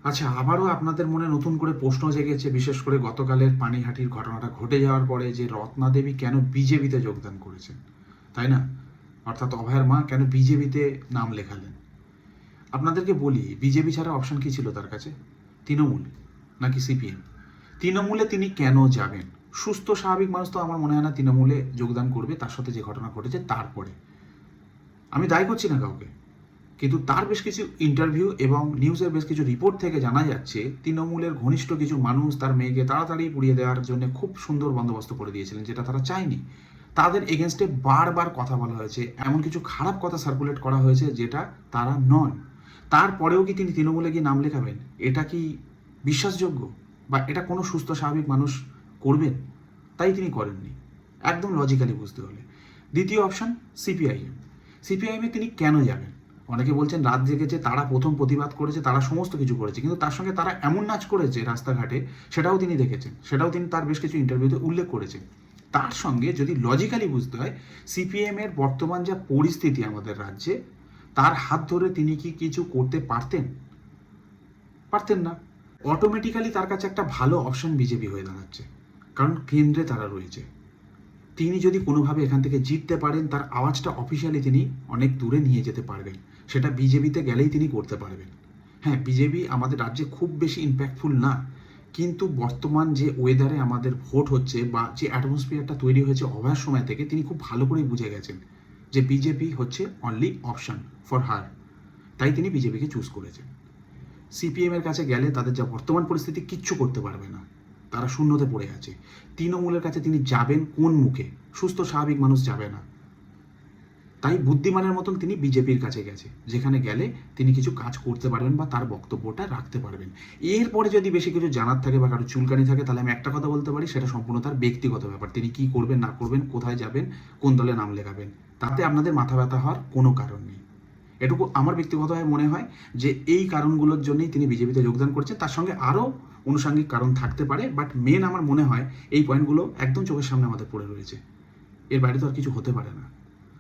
আচ্ছা, আবারও আপনাদের মনে নতুন করে প্রশ্ন জেগেছে, বিশেষ করে গতকালের পানিহাটির ঘটনাটা ঘটে যাওয়ার পরে, যে রত্না দেবী কেন বিজেপিতে যোগদান করেছেন, তাই না? অর্থাৎ অভয়ার মা কেন বিজেপিতে নাম লেখালেন। আপনাদেরকে বলি, বিজেপি ছাড়া অপশন কি ছিল তার কাছে? তৃণমূল নাকি সিপিএম? তৃণমূলে তিনি কেন যাবেন? সুস্থ স্বাভাবিক মানুষ তো আমার মনে হয় না তৃণমূলে যোগদান করবে তার সাথে যে ঘটনা ঘটেছে তারপরে। আমি দায়ী করছি না কাউকে, কিন্তু তার বেশ কিছু ইন্টারভিউ এবং নিউজের বেশ কিছু রিপোর্ট থেকে জানা যাচ্ছে তৃণমূলের ঘনিষ্ঠ কিছু মানুষ তার মেয়েকে তাড়াতাড়ি পুড়িয়ে দেওয়ার জন্য খুব সুন্দর বন্দোবস্ত করে দিয়েছিলেন, যেটা তারা চায়নি। তাদের এগেনস্টে বারবার কথা বলা হয়েছে, এমন কিছু খারাপ কথা সার্কুলেট করা হয়েছে যেটা তারা নন। তারপরেও কি তিনি তৃণমূলে গিয়ে নাম লেখাবেন? এটা কি বিশ্বাসযোগ্য? বা এটা কোনো সুস্থ স্বাভাবিক মানুষ করবেন? তাই তিনি করেননি, একদম লজিক্যালি বুঝতে হলে। দ্বিতীয় অপশন সিপিআইএম। সিপিআইএমে তিনি কেন যাবেন? অনেকে বলছেন রাত জেগেছে, তারা প্রথম প্রতিবাদ করেছে, তারা সমস্ত কিছু করেছে, কিন্তু তার সঙ্গে তারা এমন নাচ করেছে রাস্তাঘাটে, সেটাও তিনি দেখেছেন, সেটাও তিনি তার বেশ কিছু ইন্টারভিউতে উল্লেখ করেছেন। তার সঙ্গে যদি লজিক্যালি বুঝতে হয়, সিপিএম এর বর্তমান যা পরিস্থিতি আমাদের রাজ্যে, তার হাত ধরে তিনি কি কিছু করতে পারতেন? পারতেন না। অটোমেটিক্যালি তার কাছে একটা ভালো অপশন বিজেপি হয়ে দাঁড়াচ্ছে, কারণ কেন্দ্রে তারা রয়েছে। তিনি যদি কোনোভাবে এখান থেকে জিততে পারেন, তার আওয়াজটা অফিসিয়ালি তিনি অনেক দূরে নিয়ে যেতে পারবেন। সেটা বিজেপিতে গেলেই তিনি করতে পারবেন। হ্যাঁ, বিজেপি আমাদের রাজ্যে খুব বেশি ইম্প্যাক্টফুল না, কিন্তু বর্তমান যে ওয়েদারে আমাদের ভোট হচ্ছে বা যে অ্যাটমসফিয়ারটা তৈরি হয়েছে অভয়ার সময় থেকে, তিনি খুব ভালো করেই বুঝে গেছেন যে বিজেপি হচ্ছে অনলি অপশন ফর হার। তাই তিনি বিজেপিকে চুজ করেছেন। সিপিএমের কাছে গেলে তাদের যা বর্তমান পরিস্থিতি, কিচ্ছু করতে পারবে না, তারা শূন্যতে পড়ে আছে। তৃণমূলের কাছে তিনি যাবেন কোন মুখে? সুস্থ স্বাভাবিক মানুষ যাবে না। তাই বুদ্ধিমানের মতন তিনি বিজেপির কাছে গেছে, যেখানে গেলে তিনি কিছু কাজ করতে পারবেন বা তার বক্তব্যটা রাখতে পারবেন। এরপরে যদি বেশি কিছু জানার থাকে বা কারো চুলকানি থাকে, তাহলে আমি একটা কথা বলতে পারি, সেটা সম্পূর্ণ তার ব্যক্তিগত ব্যাপার। তিনি কি করবেন না করবেন, কোথায় যাবেন, কোন দলে নাম লেখাবেন, তাতে আপনাদের মাথা ব্যথা হওয়ার কোনো কারণ নেই। এটুকু আমার ব্যক্তিগতভাবে মনে হয় যে এই কারণগুলোর জন্যই তিনি বিজেপিতে যোগদান করছেন। তার সঙ্গে আরও আনুষঙ্গিক কারণ থাকতে পারে, বাট মেন আমার মনে হয় এই পয়েন্টগুলো একদম চোখের সামনে আমাদের পড়ে রয়েছে। এর বাইরে তো আর কিছু হতে পারে না।